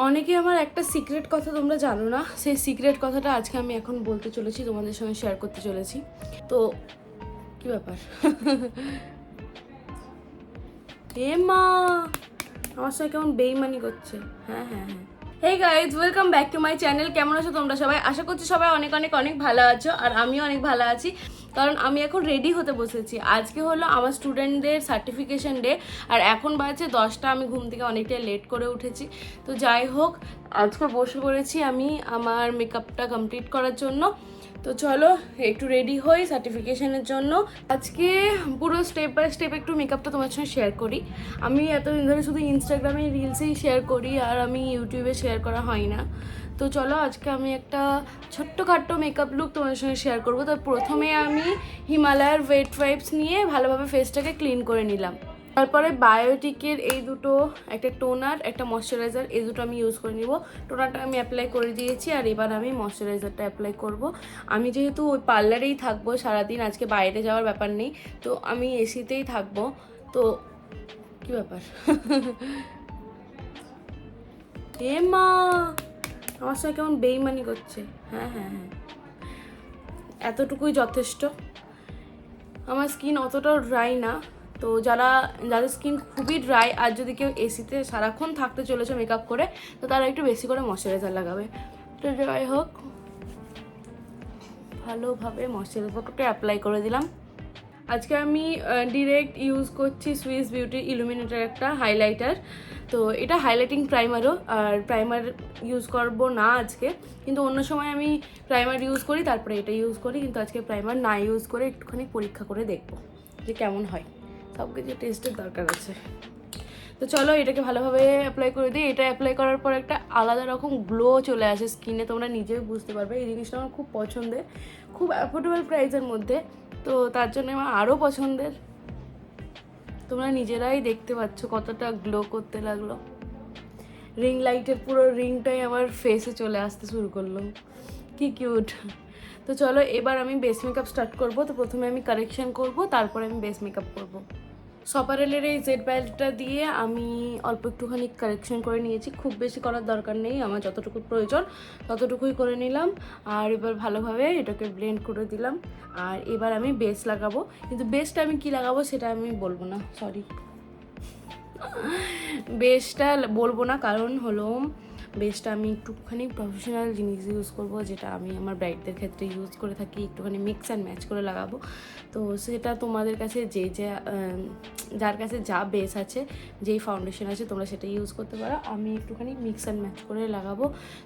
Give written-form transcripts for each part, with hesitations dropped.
অনেকে আমার একটা সিক্রেট কথা তোমরা জানো না, সেই সিক্রেট কথাটা আজকে আমি এখন বলতে চলেছি, তোমাদের সঙ্গে শেয়ার করতে চলেছি। তো কি ব্যাপার? এ মা, আমার সঙ্গে কেমন বেইমানি করছে। হ্যাঁ হ্যাঁ হ্যাঁ, hey guys, welcome back to my channel. কেমন আছো তোমরা সবাই? আশা করছি সবাই অনেক অনেক অনেক ভালো আছো, আর আমিও অনেক ভালো আছি। কারণ আমি এখন রেডি হতে বসেছি। আজকে হলো আমার স্টুডেন্টদের সার্টিফিকেশন ডে, আর এখন বাজে 10টা। আমি ঘুম থেকে অনেকটাই লেট করে উঠেছি। তো যাই হোক, আজকে বসে পড়েছি আমি আমার মেকআপটা কমপ্লিট করার জন্য। তো চলো একটু রেডি হই সার্টিফিকেশনের জন্য। আজকে পুরো স্টেপ বাই স্টেপ একটু মেকআপটা তোমার সঙ্গে শেয়ার করি। আমি এতদিন ধরে শুধু ইনস্টাগ্রামে রিলসেই শেয়ার করি, আর আমি ইউটিউবে শেয়ার করা হয় না। তো চলো আজকে আমি একটা ছোট্টখাট্টো মেকআপ লুক তোমার সঙ্গে শেয়ার করবো। তো প্রথমে আমি হিমালয়ার ওয়েট ওয়াইপস নিয়ে ভালোভাবে ফেসটাকে ক্লিন করে নিলাম। তারপরে বায়োটিকের এই দুটো, একটা টোনার একটা ময়শ্চারাইজার, এই দুটো আমি ইউজ করে নিব। টোনারটা আমি অ্যাপ্লাই করে দিয়েছি, আর এবার আমি ময়শ্চারাইজারটা অ্যাপ্লাই করব। আমি যেহেতু ওই পার্লারেই থাকবো সারাদিন, আজকে বাইরে যাওয়ার ব্যাপার নেই, তো আমি এসিতেই থাকবো। তো কি ব্যাপার? এ মা, আমার সঙ্গে কেমন বেইমানি করছে। হ্যাঁ হ্যাঁ হ্যাঁ, এতটুকুই যথেষ্ট। আমার স্কিন অতটাও ড্রাই না, তো যাদের স্কিন খুবই ড্রাই, আর যদি কেউ এসিতে সারাক্ষণ থাকতে চলেছে মেকআপ করে, তো তারা একটু বেশি করে ময়শ্চারাইজার লাগাবে। তো যাই হোক, ভালোভাবে ময়শ্চারাইজারটা অ্যাপ্লাই করে দিলাম। আজকে আমি ডিরেক্ট ইউজ করছি সুইস বিউটি ইলুমিনেটার একটা হাইলাইটার। তো এটা হাইলাইটিং প্রাইমারও, আর প্রাইমার ইউজ করব না আজকে, কিন্তু অন্য সময় আমি প্রাইমার ইউজ করি, তারপরে এটা ইউজ করি। কিন্তু আজকে প্রাইমার না ইউজ করে একটুখানি পরীক্ষা করে দেখব যে কেমন হয়। সব কিছু টেস্টের দরকার আছে। তো চলো এটাকে ভালোভাবে অ্যাপ্লাই করে দিই। এটা অ্যাপ্লাই করার পর একটা আলাদা রকম গ্লো চলে আসে স্কিনে, তোমরা নিজেও বুঝতে পারবে। এই জিনিসটা আমার খুব পছন্দের, খুব অ্যাফোর্ডেবল প্রাইসের মধ্যে, তো তার জন্য আমার আরও পছন্দের। তোমরা নিজেরাই দেখতে পাচ্ছ কতটা গ্লো করতে লাগলো। রিং লাইটের পুরো রিংটাই আমার ফেসে চলে আসতে শুরু করলো, কি কিউট। তো চলো এবার আমি বেস মেকআপ স্টার্ট করবো। তো প্রথমে আমি কারেকশন করব, তারপরে আমি বেস মেকআপ করবো। সপারেলের এই জেড প্যালেটটা দিয়ে আমি অল্প একটুখানি কারেকশন করে নিয়েছি, খুব বেশি করার দরকার নেই, আমার যতটুকু প্রয়োজন ততটুকুই করে নিলাম। আর এবার ভালোভাবে এটাকে ব্লেন্ড করে দিলাম। আর এবার আমি বেস লাগাবো, কিন্তু বেসটা আমি কি লাগাবো সেটা আমি বলবো না, সরি। বেসটা বলবো না, কারণ হলো বেসটা আমি একটুখানি প্রফেশনাল জিনিস ইউজ করব, যেটা আমি আমার ব্রাইডদের ক্ষেত্রে ইউজ করে থাকি, একটুখানি মিক্স অ্যান্ড ম্যাচ করে লাগাবো। তো সেটা তোমাদের কাছে যার কাছে যা বেস আছে, যেই ফাউন্ডেশন আছে, তোমরা সেটা ইউজ করতে পারো। আমি একটুখানি মিক্স অ্যান্ড ম্যাচ করে লাগাবো।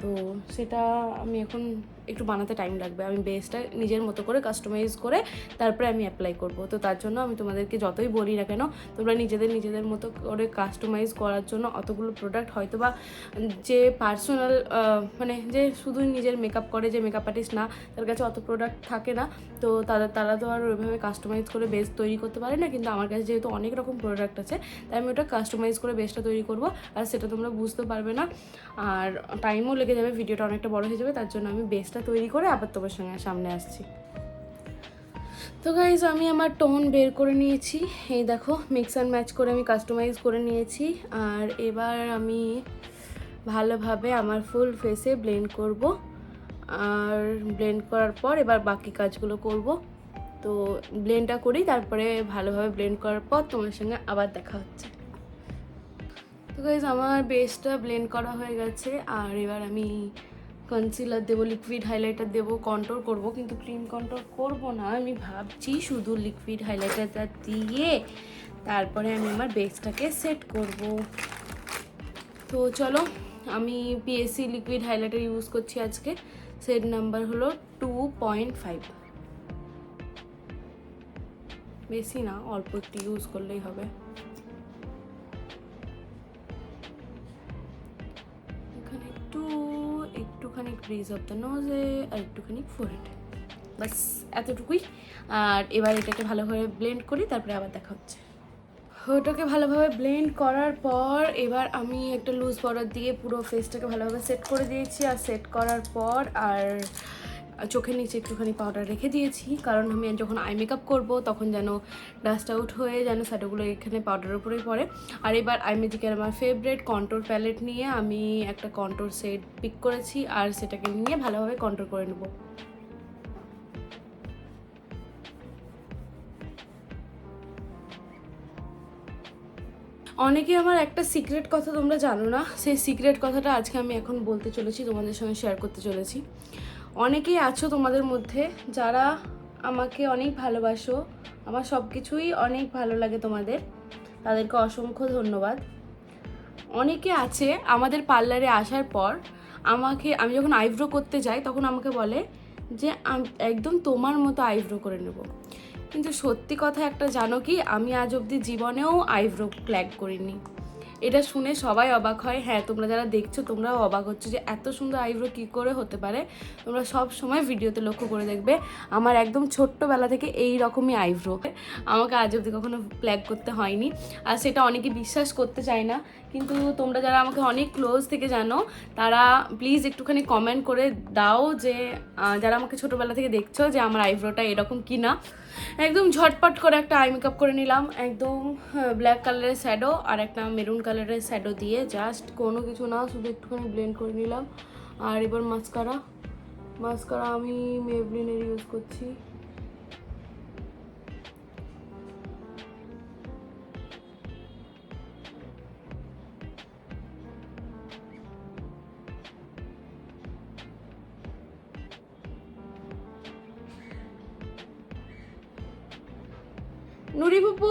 তো সেটা আমি এখন একটু বানাতে টাইম লাগবে। আমি বেসটা নিজের মতো করে কাস্টমাইজ করে তারপরে আমি অ্যাপ্লাই করব। তো তার জন্য আমি তোমাদেরকে যতই বলি না কেন, তোমরা নিজেদের মতো করে কাস্টমাইজ করার জন্য অতগুলো প্রোডাক্ট হয়তো বা যে পার্সোনাল মানে যে শুধু নিজের মেকআপ করে, যে মেকআপ আর্টিস্ট না, তার কাছে অত প্রোডাক্ট থাকে না। তো তারা তো আর ওইভাবে কাস্টমাইজ করে বেস তৈরি করতে পারে না। কিন্তু আমার কাছে যেহেতু অনেক রকম প্রোডাক্ট আছে, তাই আমি ওটা কাস্টমাইজ করে বেসটা তৈরি করব, আর সেটা তোমরা বুঝতে পারবে না, আর টাইমও লেগে যাবে, ভিডিওটা অনেকটা বড় হয়ে যাবে। তার জন্য আমি বেসটা তৈরি করে আবার তোমার সঙ্গে সামনে আসছি। তো গাইজ, আমি আমার টোন বের করে নিয়েছি, এই দেখো মিক্স অ্যান্ড ম্যাচ করে আমি কাস্টমাইজ করে নিয়েছি। আর এবার আমি ভালোভাবে আমার ফুল ফেসে ব্লেন্ড করব, আর ব্লেন্ড করার পর এবার বাকি কাজগুলো করব। তো ব্লেন্ডটা করি, তারপরে ভালোভাবে ব্লেন্ড করার পর তোমার সঙ্গে আবার দেখা হচ্ছে। তো গাইজ, আমার বেসটা ব্লেন্ড করা হয়ে গেছে, আর এবার আমি কনসিলার দেবো, লিকুইড হাইলাইটার দেবো, কন্ট্রোল করব, কিন্তু ক্রিম কন্ট্রোল করব না। আমি ভাবছি শুধু লিকুইড হাইলাইটারটা দিয়ে তারপরে আমি আমার বেসটাকে সেট করব। তো চলো, আমি পিএসসি লিকুইড হাইলাইটার ইউজ করছি আজকে। সেট নাম্বার হলো 2.5। বেশি না, অল্প একটু ইউজ করলেই হবে। এখানে একটুখানি ক্রিজ অফ দ্য নোজে, আর একটুখানি ফোরহেডে, বাস এতটুকুই। আর এবার এটাকে ভালোভাবে ব্লেন্ড করি, তারপরে আবার দেখা হচ্ছে। ওটাকে ভালোভাবে ব্লেন্ড করার পর এবার আমি একটা লুজ পাউডার দিয়ে পুরো ফেসটাকে ভালোভাবে সেট করে দিয়েছি। আর সেট করার পর আর চোখের নিচে একটুখানি পাউডার রেখে দিয়েছি, কারণ আমি যখন আই মেকআপ করবো তখন যেন ডাস্ট আউট হয়ে যেন শ্যাডোগুলো এখানে পাউডারের উপরেই পড়ে। আর এবার আই ম্যাজিকের আমার ফেভারিট কন্ট্রোর প্যালেট নিয়ে আমি একটা কন্ট্রোর সেট পিক করেছি, আর সেটাকে নিয়ে ভালোভাবে কন্ট্রোল করে নেবো। অনেকে আমার একটা সিক্রেট কথা তোমরা জানো না, সেই সিক্রেট কথাটা আজকে আমি এখন বলতে চলেছি, তোমাদের সঙ্গে শেয়ার করতে চলেছি। অনেকেই আছো তোমাদের মধ্যে যারা আমাকে অনেক ভালোবাসো, আমার সব কিছুই অনেক ভালো লাগে তোমাদের, তাদেরকে অসংখ্য ধন্যবাদ। অনেকে আছে আমাদের পার্লারে আসার পর আমি যখন আইব্রো করতে যাই তখন আমাকে বলে যে একদম তোমার মতো আইব্রো করে নেব। কিন্তু সত্যি কথা একটা জানো কি, আমি আজ অবধি জীবনেও আইব্রো প্ল্যাক করিনি। এটা শুনে সবাই অবাক হয়। হ্যাঁ, তোমরা যারা দেখছো তোমরাও অবাক হচ্ছে যে এত সুন্দর আইব্রো কী করে হতে পারে। তোমরা সব সময় ভিডিওতে লক্ষ্য করে দেখবে আমার একদম ছোট্টবেলা থেকে এই রকমই আইব্রো, আমাকে আজ অবধি কখনো প্ল্যাক করতে হয়নি। আর সেটা অনেকে বিশ্বাস করতে চায় না, কিন্তু তোমরা যারা আমাকে অনেক ক্লোজ থেকে জানো তারা প্লিজ একটুখানি কমেন্ট করে দাও যে যারা আমাকে ছোটোবেলা থেকে দেখছো যে আমার আইব্রোটা এরকম কি না। একদম ঝটপট করে একটা আই মেকআপ করে নিলাম, একদম ব্ল্যাক কালারের শ্যাডো আর একটা মেরুন কালারের শ্যাডো দিয়ে, জাস্ট কোনো কিছু না, শুধু একটুখানি ব্লেন্ড করে নিলাম। আর এবার মাস্কারা আমি মেবলিনের ইউজ করছি। নুরি পুপু,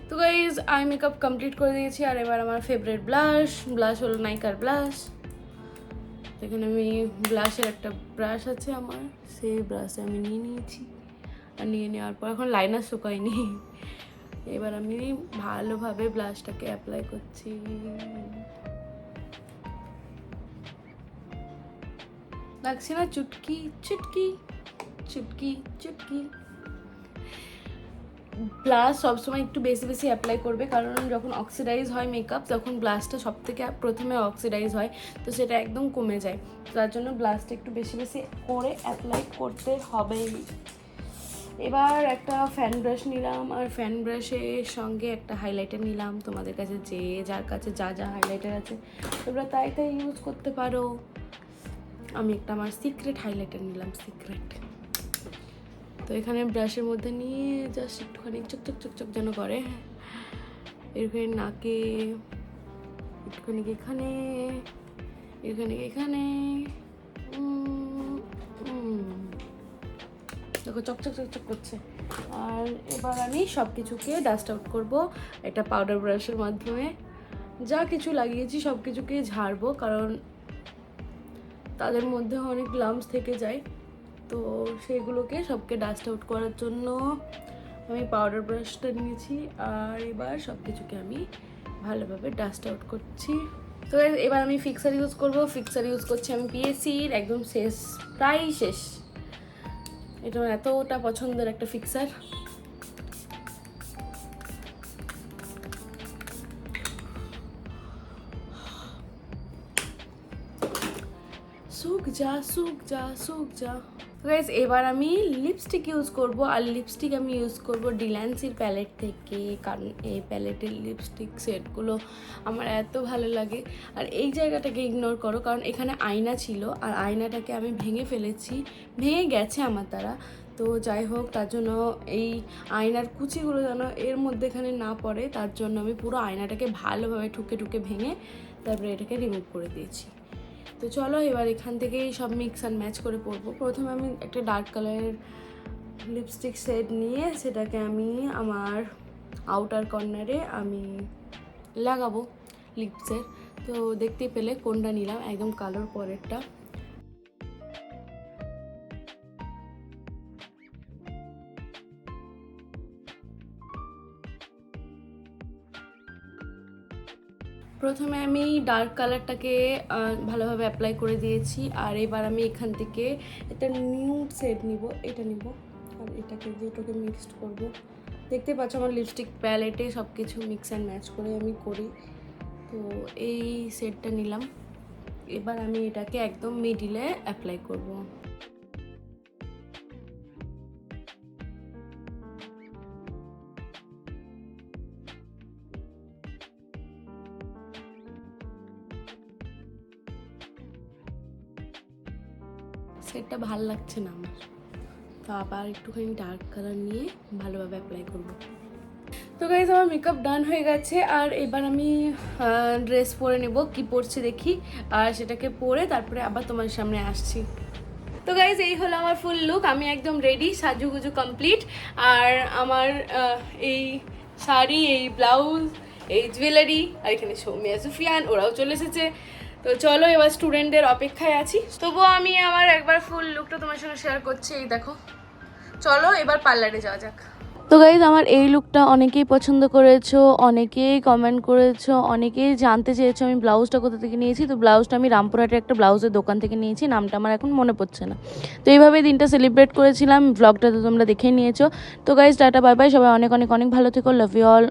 তো গাইজ আই মেকআপ কমপ্লিট করে দিয়েছি। আর এবার আমার ফেভারিট ব্লাশ হলো নাইকার ব্লাশ। এখানে আমি ব্লাশের একটা ব্রাশ আছে আমার, সেই ব্রাশে আমি নিয়ে নিয়েছি। আর নিয়ে নেওয়ার পর এখন লাইনার শুকায়নি, এবার আমি ভালোভাবে ব্লাশটাকে অ্যাপ্লাই করছি। লাগছে না? চুটকি চুটকি চুটকি চুটকি। ব্লাশ সবসময় একটু বেশি বেশি অ্যাপ্লাই করবে, কারণ যখন অক্সিডাইজ হয় মেকআপ তখন ব্লাশটা সব থেকে প্রথমে অক্সিডাইজ হয়, তো সেটা একদম কমে যায়। তার জন্য ব্লাশটা একটু বেশি বেশি করে অ্যাপ্লাই করতে হবেই। এবার একটা ফ্যান ব্রাশ নিলাম, আর ফ্যান ব্রাশের সঙ্গে একটা হাইলাইটার নিলাম। তোমাদের কাছে যার কাছে যা যা হাইলাইটার আছে তোমরা তাই ইউজ করতে পারো। আমি একটা আমার সিক্রেট হাইলাইটার নিলাম, সিক্রেট। তো এখানে ব্রাশের মধ্যে নিয়ে জাস্ট একটুখানি চকচক যেন করে, এখানে নাকে একটুখানি, এখানে দেখো চকচক করছে। আর এবার আমি সব কিছুকে ডাস্ট আউট করবো একটা পাউডার ব্রাশের মাধ্যমে। যা কিছু লাগিয়েছি সব কিছুকে ঝাড়বো, কারণ তাদের মধ্যে অনেক লাম্পস থেকে যায়, তো সেগুলোকে সবকে ডাস্ট আউট করার জন্য আমি পাউডার ব্রাশটা নিয়েছি। আর এবার সব কিছুকে আমি ভালোভাবে ডাস্ট আউট করছি। তো এবার আমি ফিক্সার ইউজ করবো। ফিক্সার ইউজ করছি আমি পিএসির, একদম প্রায় শেষ। এটা আমার এতটা পছন্দের একটা ফিক্সার। শুক যা। গাইস এবার আমি লিপস্টিক ইউজ করব, আর লিপস্টিক আমি ইউজ করব ডিল্যান্সির প্যালেট থেকে, কারণ এই প্যালেটের লিপস্টিক সেটগুলো আমার এত ভালো লাগে। আর এই জায়গাটাকে ইগনোর করো, কারণ এখানে আয়না ছিল আর আয়নাটাকে আমি ভেঙে গেছে আমার দ্বারা। তো যাই হোক, তার জন্য এই আয়নার কুচিগুলো যেন এর মধ্যে এখানে না পড়ে, তার জন্য আমি পুরো আয়নাটাকে ভালোভাবে ঠুকে ভেঙে তারপরে এটাকে রিমুভ করে দিয়েছি। তো চলো এবার এখান থেকেই সব মিক্স অ্যান্ড ম্যাচ করে পরবো। প্রথমে আমি একটা ডার্ক কালারের লিপস্টিক শেড নিয়ে সেটাকে আমি আমার আউটার কর্নারে আমি লাগাবো লিপসের। তো দেখতেই পেলে কোনটা নিলাম, একদম কালোর পরেরটা। প্রথমে আমি ডার্ক কালারটাকে ভালোভাবে অ্যাপ্লাই করে দিয়েছি। আর এবার আমি এখান থেকে একটা নিউড শেড নিব, এটা নিব, আর এটাকে দুটোকে মিক্সড করব। দেখতে পাচ্ছ আমার লিপস্টিক প্যালেটে সব কিছু মিক্স অ্যান্ড ম্যাচ করে আমি করি। তো এই সেটটা নিলাম, এবার আমি এটাকে একদম মিডিলে অ্যাপ্লাই করব। সেটটা ভাল লাগছে না আমার, তো আবার একটুখানি ডার্ক কালার নিয়ে ভালোভাবে অ্যাপ্লাই করব। তো গাইজ আমার মেকআপ ডান হয়ে গেছে, আর এবার আমি ড্রেস পরে নেব, কি পরছি দেখি, আর সেটাকে পরে তারপরে আবার তোমার সামনে আসছি। তো গাইজ এই হলো আমার ফুল লুক, আমি একদম রেডি, সাজুগুজু কমপ্লিট। আর আমার এই শাড়ি, এই ব্লাউজ, এই জুয়েলারি, আর এখানে সৌমিয়া সুফিয়ান ওরাও চলে এসেছে। তো চলো এবার স্টুডেন্টদের অপেক্ষায় আছি, তবুও আমি আমার একবার ফুল লুকটা তোমার সঙ্গে শেয়ার করছি। এই দেখো, চলো এবার পার্লারে যাওয়া যাক। তো গাইজ আমার এই লুকটা অনেকেই পছন্দ করেছো, অনেকেই কমেন্ট করেছো, অনেকেই জানতে চেয়েছো আমি ব্লাউজটা কোথা থেকে নিয়েছি। তো ব্লাউজটা আমি রামপুরহাটের একটা ব্লাউজের দোকান থেকে নিয়েছি, নামটা আমার এখন মনে পড়ছে না। তো এইভাবে দিনটা সেলিব্রেট করেছিলাম, ব্লগটা তো তোমরা দেখেই নিয়েছো। তো গাইজ টাটা বাই বাই, সবাই অনেক অনেক অনেক ভালো থেকো, লাভ ইউ অল।